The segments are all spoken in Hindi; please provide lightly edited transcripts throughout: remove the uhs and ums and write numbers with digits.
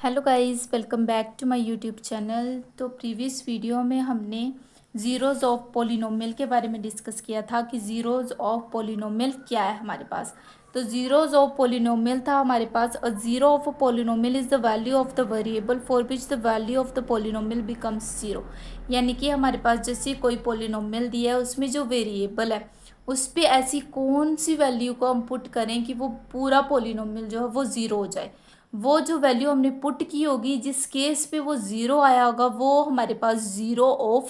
Hello guys, welcome back to my YouTube channel. तो प्रीवियस वीडियो में हमने ज़ीरोज़ ऑफ पॉलिनोमियल के बारे में डिस्कस किया था कि ज़ीरोज़ ऑफ पॉलिनोमियल क्या है हमारे पास। तो ज़ीरोज़ ऑफ पॉलिनोमियल था हमारे पास। A zero of a polynomial is the value of the variable for which the value of the polynomial becomes zero. यानी कि हमारे पास जैसे कोई पॉलिनोमियल दिया है, उसमें जो वेरिएबल है उस पर ऐसी कौन सी वैल्यू को हम पुट करें कि वो पूरा पॉलिनोमियल जो है वो ज़ीरो हो जाए। वो जो वैल्यू हमने पुट की होगी, जिस केस पे वो ज़ीरो आया होगा, वो हमारे पास ज़ीरो ऑफ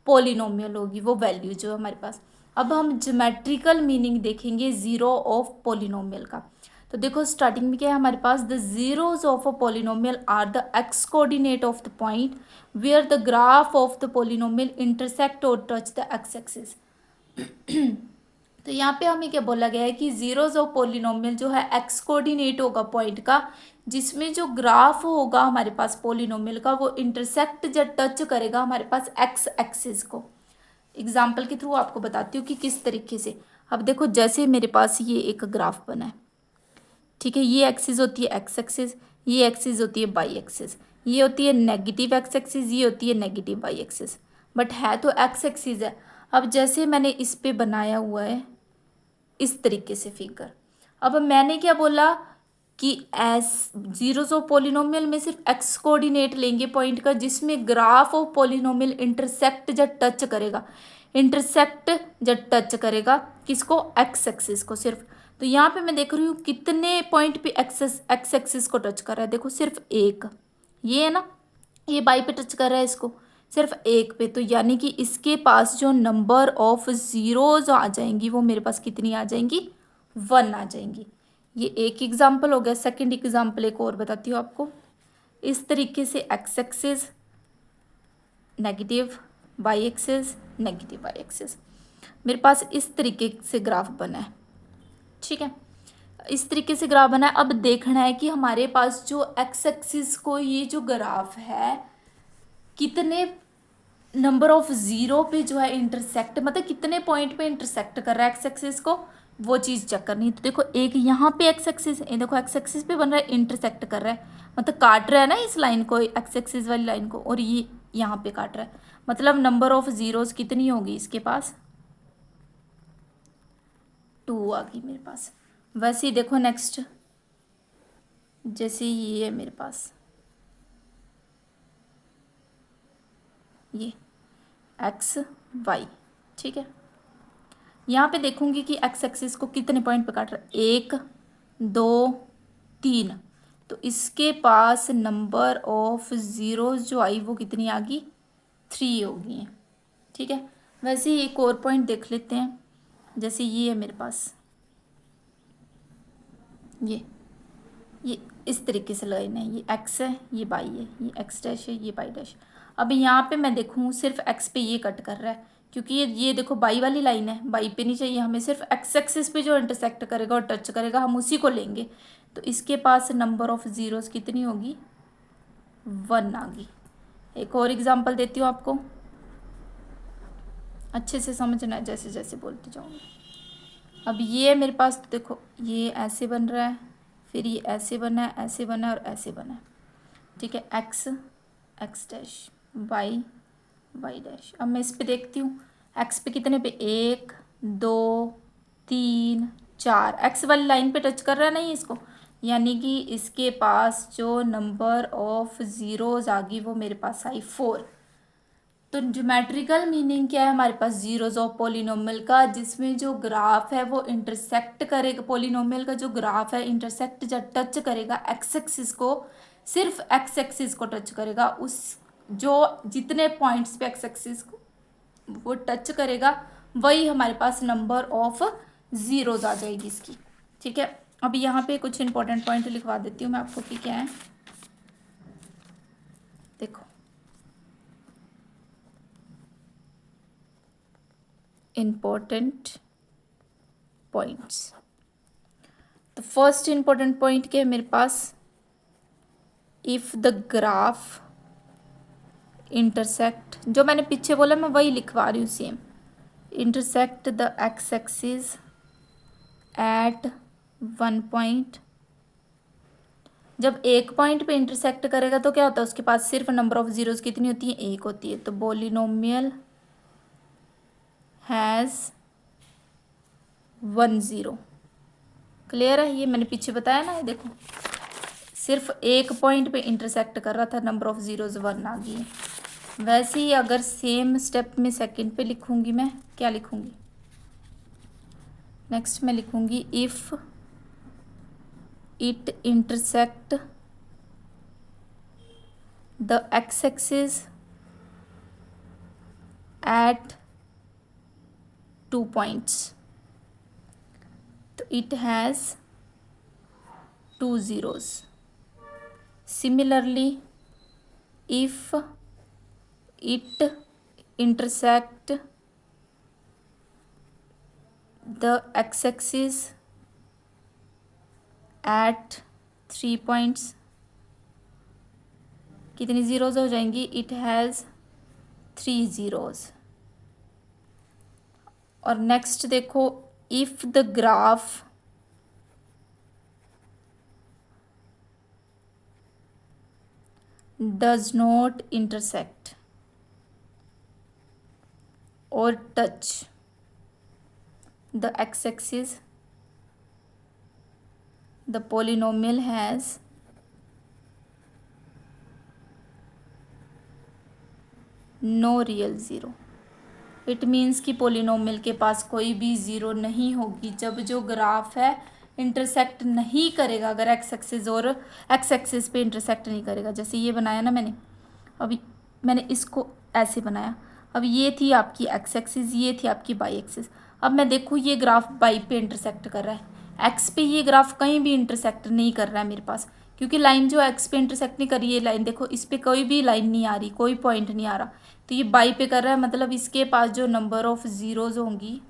पॉलिनोमियल होगी, वो वैल्यू जो है हमारे पास। अब हम ज्योमेट्रिकल मीनिंग देखेंगे ज़ीरो ऑफ पॉलिनोमियल का। तो देखो स्टार्टिंग में क्या है हमारे पास, the zeros of a polynomial are the x coordinate of the point where the graph of the polynomial intersect or touch the x axis. तो यहाँ पे हमें क्या बोला गया है कि ज़ीरोज़ ऑफ पॉलिनोमियल जो है एक्स कोऑर्डिनेट होगा पॉइंट का, जिसमें जो ग्राफ होगा हमारे पास पॉलिनोमियल का वो इंटरसेक्ट जब टच करेगा हमारे पास एक्स एक्सिस को। एग्जाम्पल के थ्रू आपको बताती हूँ कि किस तरीके से। अब देखो जैसे मेरे पास ये एक ग्राफ बना है, ठीक है। ये एक्सिस होती है एक्स एक्सिस, ये एक्सिस होती है वाई एक्सिस, ये होती है नेगेटिव एक्स एक्सिस, ये होती है नेगेटिव वाई एक्सिस, बट है तो एक्स एक्सिस है। अब जैसे मैंने इस पे बनाया हुआ है इस तरीके से फिगर। अब मैंने क्या बोला कि एस जीरोस ऑफ पॉलिनोमियल में सिर्फ एक्स कोऑर्डिनेट लेंगे पॉइंट का, जिसमें ग्राफ ऑफ पॉलिनोमियल इंटरसेक्ट जब टच करेगा, इंटरसेक्ट जब टच करेगा किसको, एक्स एक्सिस को सिर्फ। तो यहाँ पे मैं देख रही हूँ कितने पॉइंट पे एक्स एक्सिस को टच कर रहा है, देखो सिर्फ एक, ये है ना, ये बाई पे टच कर रहा है इसको सिर्फ एक पे। तो यानी कि इसके पास जो नंबर ऑफ ज़ीरोज़ आ जाएंगी वो मेरे पास कितनी आ जाएंगी, वन आ जाएंगी। ये एक एग्जाम्पल हो गया। सेकंड एग्जाम्पल एक और बताती हूँ आपको। इस तरीके से X axis negative, Y axis negative Y axis, मेरे पास इस तरीके से ग्राफ बना है, ठीक है। इस तरीके से ग्राफ बना है। अब देखना है कि हमारे पास जो एक्स एक्सिस को ये जो ग्राफ है कितने नंबर ऑफ ज़ीरो पे जो है इंटरसेक्ट, मतलब कितने पॉइंट पे इंटरसेक्ट कर रहा है एक्स एक्सिस को, वो चीज़ चेक करनी है। तो देखो एक यहाँ पे एक्स एक्सिस, ये देखो एक्स एक्सिस पे बन रहा है, इंटरसेक्ट कर रहा है, मतलब काट रहा है ना इस लाइन को, एक्स एक्सिस वाली लाइन को, और ये यहाँ पे काट रहा है, मतलब नंबर ऑफ ज़ीरोज़ कितनी होगी इसके पास, टू आ गई मेरे पास। वैसे ही देखो नेक्स्ट, जैसे ये है मेरे पास ये एक्स वाई, ठीक है। यहाँ पे देखूंगी कि एक्स एक्सिस को कितने पॉइंट पे काट रहा है, एक दो तीन, तो इसके पास नंबर ऑफ ज़ीरोज़ जो आई वो कितनी आ गई, थ्री होगी, ठीक है। वैसे ही एक और पॉइंट देख लेते हैं। जैसे ये है मेरे पास, ये इस तरीके से लाइन है, ये एक्स है ये वाई है, ये एक्स डैश है ये वाई डैश। अब यहाँ पे मैं देखूँ सिर्फ एक्स पे ये कट कर रहा है, क्योंकि ये देखो वाई वाली लाइन है, वाई पे नहीं चाहिए हमें, सिर्फ एक्स एक्सिस पे जो इंटरसेक्ट करेगा और टच करेगा हम उसी को लेंगे। तो इसके पास नंबर ऑफ ज़ीरोज़ कितनी होगी, वन आ गई। एक और एग्जांपल देती हूँ आपको, अच्छे से समझना है जैसे जैसे बोलती जाऊँगी। अब ये है मेरे पास, तो देखो ये ऐसे बन रहा है, फिर ये ऐसे बना है, ऐसे बना है और ऐसे बना है, ठीक है। X X dash, Y Y dash. अब मैं इस पे देखती हूँ, एक्स पे कितने पे, एक दो तीन चार, एक्स वाली लाइन पे टच कर रहा है नहीं इसको, यानी कि इसके पास जो नंबर ऑफ ज़ीरोज़ आ गई वो मेरे पास आई फोर। तो ज्योमेट्रिकल मीनिंग क्या है हमारे पास जीरोज ऑफ पॉलिनोमियल का, जिसमें जो ग्राफ है वो इंटरसेक्ट करेगा, पॉलिनोमियल का जो ग्राफ है इंटरसेक्ट जब टच करेगा एक्स एक्सिस को, सिर्फ एक्स एक्सिस को टच करेगा, उस जो जितने पॉइंट्स पे एक्स एक्सिस को वो टच करेगा वही हमारे पास नंबर ऑफ ज़ीरोज़ आ जाएगी इसकी, ठीक है। अब यहाँ पे कुछ इंपॉर्टेंट पॉइंट लिखवा देती हूँ मैं आपको कि क्या है। देखो इम्पोर्टेंट पॉइंट्स, तो फर्स्ट इंपॉर्टेंट पॉइंट क्या है मेरे पास, इफ द ग्राफ इंटरसेक्ट, जो मैंने पीछे बोला मैं वही लिखवा रही हूँ same, intersect the x axis at one point जब एक पॉइंट पे इंटरसेक्ट करेगा तो क्या होता है, उसके पास सिर्फ नंबर ऑफ जीरोज कितनी होती है, एक होती है। तो पॉलिनोमियल हैज़ 1 0। क्लियर है, ये मैंने पीछे बताया ना, ये देखो सिर्फ एक पॉइंट पे इंटरसेक्ट कर रहा था, नंबर ऑफ जीरोज 1 आ गई है। वैसे ही अगर सेम स्टेप में सेकंड पे लिखूंगी, मैं क्या लिखूंगी, नेक्स्ट मैं लिखूंगी if it intersect the x axis at 2 points, तो it has 2 zeros. Similarly, if it intersect the x-axis at 3 points, कितनी जीरोज हो जाएंगी, इट हैज़ 3 zeros. और नेक्स्ट देखो, if the graph does not intersect or touch the x-axis, the polynomial has no real zero. It means कि पोलिनोमियल के पास कोई भी ज़ीरो नहीं होगी जब जो ग्राफ है इंटरसेक्ट नहीं करेगा, अगर एक्स एक्सिस और एक्स एक्सिस पे इंटरसेक्ट नहीं करेगा। जैसे ये बनाया ना मैंने, अभी मैंने इसको ऐसे बनाया, अब ये थी आपकी एक्स एक्सिस, ये थी आपकी वाई एक्सिस। अब मैं देखूँ ये ग्राफ वाई पे इंटरसेक्ट कर रहा है, एक्स पे ये ग्राफ कहीं भी इंटरसेक्ट नहीं कर रहा है मेरे पास, क्योंकि लाइन जो एक्स पे इंटरसेक्ट नहीं कर रही है, लाइन देखो इस पे कोई भी लाइन नहीं आ रही, कोई पॉइंट नहीं आ रहा, तो ये बाई पे कर रहा है, मतलब इसके पास जो नंबर ऑफ ज़ीरोज़ होंगी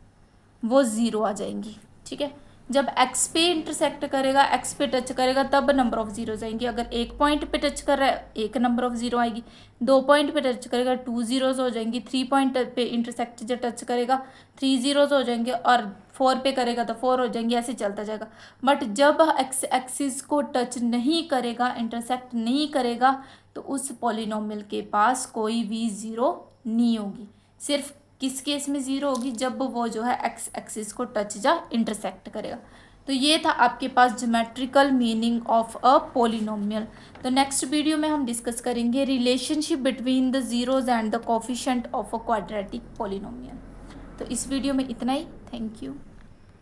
वो ज़ीरो आ जाएंगी। ठीक है, जब एक्स पे इंटरसेक्ट करेगा, एक्स पे टच करेगा, तब नंबर ऑफ जीरोज आएंगी। अगर एक पॉइंट पे टच कर रहा है, एक नंबर ऑफ जीरो आएगी, 2 पॉइंट पे टच करेगा, 2 जीरोज हो जाएंगी, 3 पॉइंट पे इंटरसेक्ट जब टच करेगा 3 जीरोज हो जाएंगे, और 4 पे करेगा तो 4 हो जाएंगे, ऐसे चलता जाएगा। बट जब एक्स एक्सिस को टच नहीं करेगा, इंटरसेक्ट नहीं करेगा, तो उस पॉलिनोमियल के पास कोई भी ज़ीरो नहीं होगी। सिर्फ किस केस में ज़ीरो होगी, जब वो जो है एक्स एक्सिस को टच या इंटरसेक्ट करेगा। तो ये था आपके पास geometrical meaning of a polynomial. तो नेक्स्ट वीडियो में हम डिस्कस करेंगे relationship between the zeros and the coefficient of a quadratic polynomial. तो इस वीडियो में इतना ही, थैंक यू।